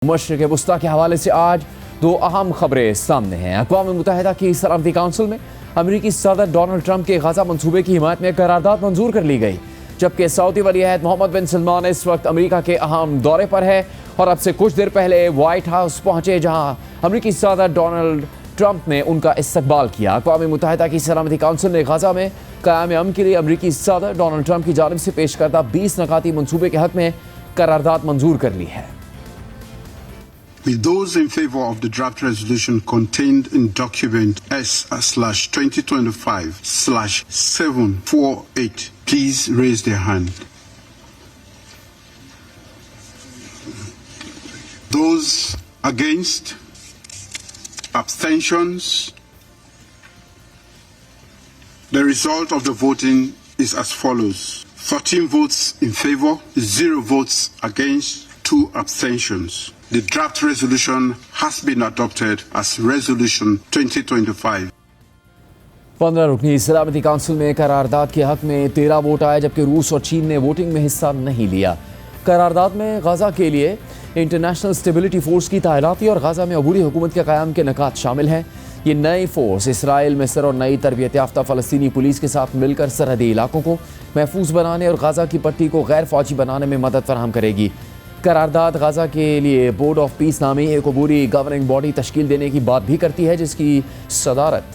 मशरिक़ वुस्ता के हवाले से आज दो अहम खबरें सामने हैं। अक़वाम मुत्तहिदा की सलामती काउंसिल में अमरीकी सदर डोनाल्ड ट्रंप के गजा मंसूबे की हिमायत में करारदाद मंजूर कर ली गई, जबकि सऊदी वली अहद मोहम्मद बिन सलमान इस वक्त अमरीका के अहम दौरे पर है और अब से कुछ देर पहले व्हाइट हाउस पहुंचे, जहां अमरीकी सदर डोनाल्ड ट्रंप ने उनका इस्तकबाल किया। अक़वाम मुत्तहिदा की सलामती काउंसिल ने गजा में क़याम अमन के लिए अमरीकी सदर डोनाल्ड ट्रंप की जानिब से पेश करदा 20 नकाती मंसूबे के हक में करारदाद मंजूर कर ली है। With those in favor of the draft resolution contained in document S/2025/748, please raise their hand. Those against? Abstentions? The result of the voting is as follows: 13 votes in favor, 0 votes against, 2 abstentions. The draft resolution has been adopted as Resolution 2025. 15 रुकनी सलामती council में करारदाद के हक में 13 vote आए, जबकि रूस और चीन ने वोटिंग में हिस्सा नहीं लिया। करारदाद में गजा के लिए इंटरनेशनल स्टेबिलिटी फोर्स की तैनाती और गजा में अबूरी हुकूमत के क़याम के नकात शामिल हैं। ये नई फोर्स इसराइल, मिस्र और नई तरबियत याफ्ता फ़लस्तीनी पुलिस के साथ मिलकर सरहदी इलाकों को महफूज बनाने और गजा की पट्टी को गैर फौजी बनाने में मदद फराहम करेगी। करारदाद गजा के लिए बोर्ड ऑफ पीस नामी एक अबूरी गवर्निंग बॉडी तश्कील देने की बात भी करती है, जिसकी सदारत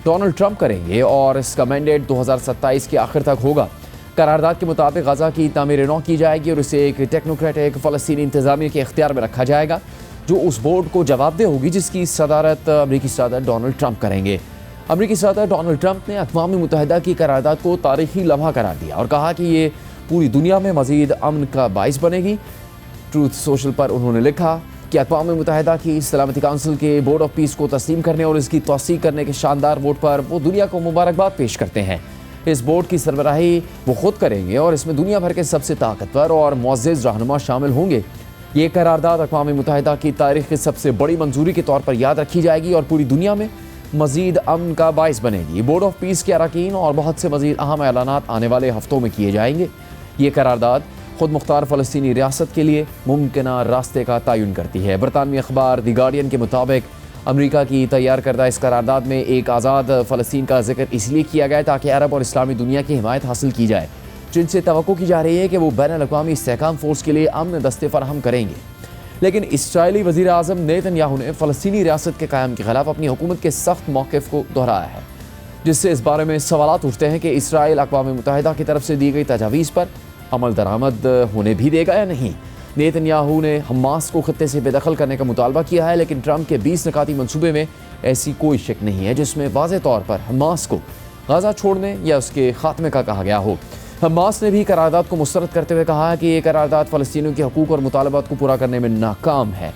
डोनाल्ड ट्रंप करेंगे और इसका मैंडेट 2027 के आखिर तक होगा। करारदाद के मुताबिक गजा की तामीर नौ की जाएगी और इसे एक टेक्नोक्रेटिक फ़लस्तीनी इंतज़ामिया के इख्तियार में रखा जाएगा, जो उस बोर्ड को जवाबदेह होगी, जिसकी सदारत अमरीकी सदर डोनाल्ड ट्रंप करेंगे। अमरीकी सदर डोनाल्ड ट्रंप ने अक़वाम मुत्तहिदा की करारदाद को तारीखी लम्हा करार दिया और कहा कि ये पूरी दुनिया में मज़ीद अमन का बाइस बनेगी। ट्रूथ सोशल पर उन्होंने लिखा कि अक़वाम मुत्तहिदा की सलामती काउंसिल के बोर्ड ऑफ पीस को तस्लीम करने और इसकी तौसीक़ करने के शानदार वोट पर वो दुनिया को मुबारकबाद पेश करते हैं। इस बोर्ड की सरबराही वो खुद करेंगे और इसमें दुनिया भर के सबसे ताकतवर और मुअज़्ज़िज़ रहनुमा शामिल होंगे। ये करारदाद अक़वाम मुत्तहिदा की तारीख़ की सबसे बड़ी मंजूरी के तौर पर याद रखी जाएगी और पूरी दुनिया में मज़ीद अमन का बाइस बनेगी। बोर्ड ऑफ पीस के अरकान और बहुत से मज़ीद अहम ऐलानात आने वाले हफ्तों में किए जाएंगे। ये करारदाद खुद मुख्तार फ़लस्तीनी रियासत के लिए मुमकिना रास्ते का तयन करती है। बरतानवी अखबार द गार्डियन के मुताबिक अमरीका की तैयार करदा इस करारदाद में एक आज़ाद फ़लस्तीन का जिक्र इसलिए किया गया ताकि अरब और इस्लामी दुनिया की हिमायत हासिल की जाए, जिनसे तवक्को की जा रही है कि वो बैनुल-अक़वामी इस्तेहकाम फ़ोर्स के लिए अमन दस्ते फराहम करेंगे। लेकिन इसराइली वज़ीर आज़म नेतन्याहू ने फ़लस्तीनी रियासत के क़याम के ख़िलाफ़ अपनी हुकूमत के सख्त मौक़िफ़ को दोहराया है, जिससे इस बारे में सवालात उठते हैं कि इसराइल अक़वाम मुत्तहिदा की तरफ से दी गई तजावीज़ पर अमल दरामद होने भी देगा या नहीं। नेतन्याहू ने हमास को खत्ते से बेदखल करने का मुतालबा किया है, लेकिन ट्रंप के 20 नकाती मंसूबे में ऐसी कोई शक नहीं है जिसमें वाज़े तौर पर हमास को गजा छोड़ने या उसके खात्मे का कहा गया हो। हमास ने भी करारदाद को मुस्तरद करते हुए कहा कि ये करारदाद फ़लस्तीनियों के हकूक़ और मुतालबात को पूरा करने में नाकाम है,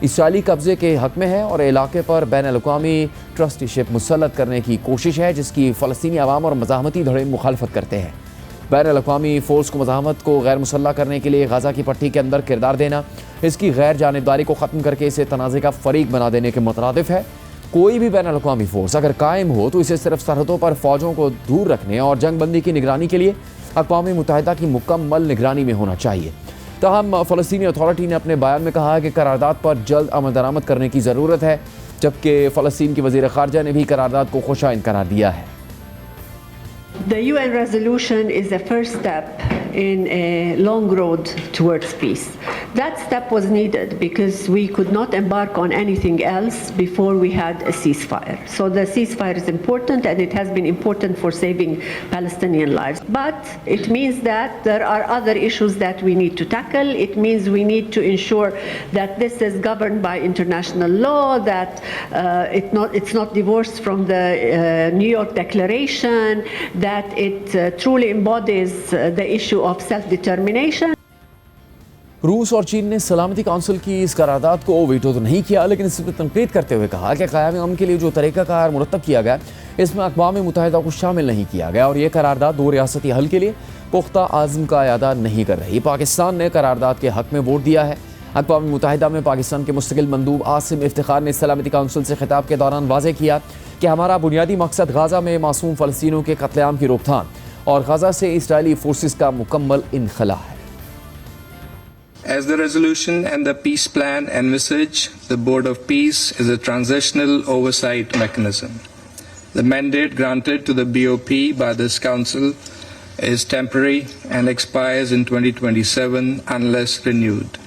इसराइली कब्ज़े के हक़ में है और इलाके पर बैनुल-अक़वामी ट्रस्टीशिप मुसल्लत करने की कोशिश है, जिसकी फ़लस्तीनी अवाम और मज़ाहमती धड़े मुखालफत करते हैं। बैनुल-अक़वामी फ़ोर्स को मज़ाहमत को गैर मुसल्लह करने के लिए गजा की पट्टी के अंदर किरदार देना, इसकी गैर जानिबदारी को ख़त्म करके इसे तनाज़े का फ़रीक बना देने के मुतरादिफ़ है। कोई भी बैनुल-अक़वामी फ़ोर्स अगर कायम हो तो इसे सिर्फ सरहदों पर फ़ौजों को दूर रखने और जंगबंदी की निगरानी के लिए अक़वाम मुत्तहिदा की मुकम्मल निगरानी में होना चाहिए। ताहम फ़लस्तीनी अथॉरिटी ने अपने बयान में कहा है कि करारदाद पर जल्द अमल दरामद करने की ज़रूरत है, जबकि फ़लस्तीन की वज़ीर ख़ारजा ने भी करारदाद को खुशाइंद करार दिया है। The UN resolution is a first step in a long road towards peace. That step was needed because we could not embark on anything else before we had a ceasefire. So the ceasefire is important and it has been important for saving Palestinian lives. But it means that there are other issues that we need to tackle. It means we need to ensure that this is governed by international law, that it's not divorced from the New York Declaration, that it truly embodies the issue of self-determination. रूस और चीन ने सलामती council की इस करारदाद को veto तो नहीं किया, लेकिन इस पर तनकीद करते हुए कहा कि क़याम अमन के लिए जो तरीक़ाकार मुरतब किया गया इसमें अक़वाम मुत्तहिदा को शामिल नहीं किया गया और ये करारदाद दो रियासती हल के लिए पुख्ता आज़म का अदा नहीं कर रही। पाकिस्तान ने करारदाद के हक़ में वोट दिया है। अक़वाम मुत्तहिदा में पाकिस्तान के मुस्तकिल मंदूब आसिम इफ्तिखार ने सलामती काउंसिल से खिताब के दौरान वाज़ेह किया कि हमारा बुनियादी मकसद गजा में मासूम फ़लस्तीनियों के कत्लेआम की रोकथाम और गजा से इसराइली फोर्सेस का मुकम्मल इनखला है। As the resolution and the peace plan envisage, the Board of Peace is a transitional oversight mechanism. The mandate granted to the BOP by this Council is temporary and expires in 2027 unless renewed.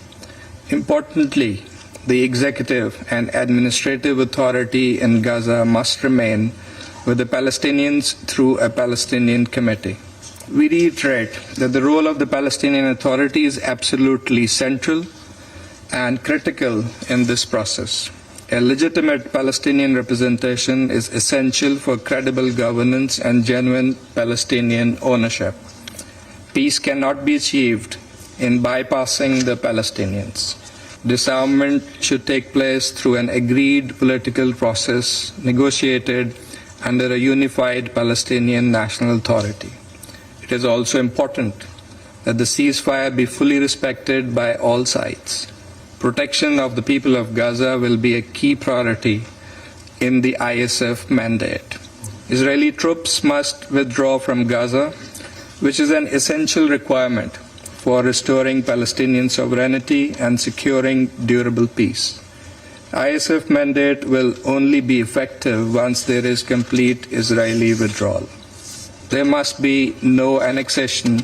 Importantly, the executive and administrative authority in Gaza must remain with the Palestinians through a Palestinian committee. We reiterate that the role of the Palestinian Authority is absolutely central and critical in this process. A legitimate Palestinian representation is essential for credible governance and genuine Palestinian ownership. Peace cannot be achieved in bypassing the Palestinians. Disarmament should take place through an agreed political process negotiated under a unified Palestinian National Authority. It is also important that the ceasefire be fully respected by all sides. Protection of the people of Gaza will be a key priority in the ISF mandate. Israeli troops must withdraw from Gaza, which is an essential requirement for restoring Palestinian sovereignty and securing durable peace. ISF mandate will only be effective once there is complete Israeli withdrawal. There must be no annexation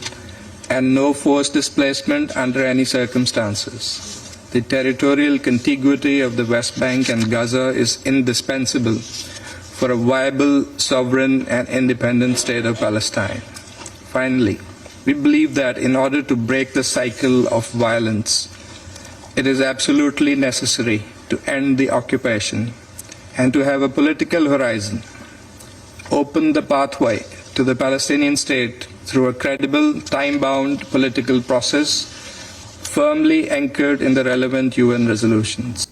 and no forced displacement under any circumstances. The territorial contiguity of the West Bank and Gaza is indispensable for a viable, sovereign, and independent state of Palestine. Finally, we believe that in order to break the cycle of violence, it is absolutely necessary to end the occupation and to have a political horizon, open the pathway to the Palestinian state through a credible, time-bound political process firmly anchored in the relevant UN resolutions.